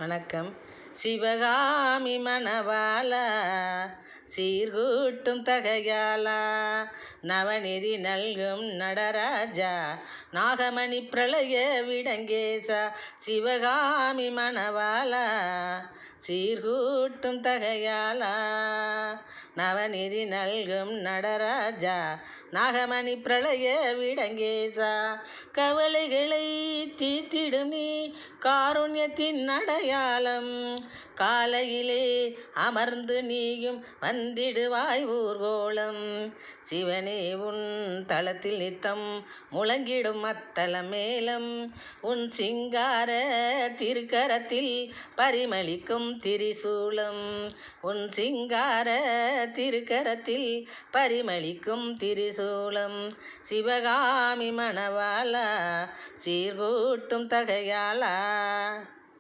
வணக்கம். சிவகாமி மணவாளா சீர்கூட்டும் தகையாளா நவநிதி நல்கும் நடராஜா நாகமணி பிரளய விடங்கேசா சிவகாமி மணவாளா சீர்கூட்டும் தகையாளா நவநிதி நல்கும் நடராஜா நாகமணி பிரளய விடங்கேசா கவலைகளை தீர்த்திடும் நீ காருண்யத்தின் அடையாளம் காலையிலே அமர்ந்து நீயும் வந்திடுவாய் ஊர்கோளம் சிவனே உன் தளத்தில் நித்தம் முழங்கிடும் மத்தள மேளம் உன் சிங்கார திருக்கரத்தில் பரிமளிக்கும் திரிசூலம் உன் சிங்கார திருக்கரத்தில் பரிமளிக்கும் திரிசூலம் சிவகாமி மணவாளா சீர்கூட்டும் தகையாளா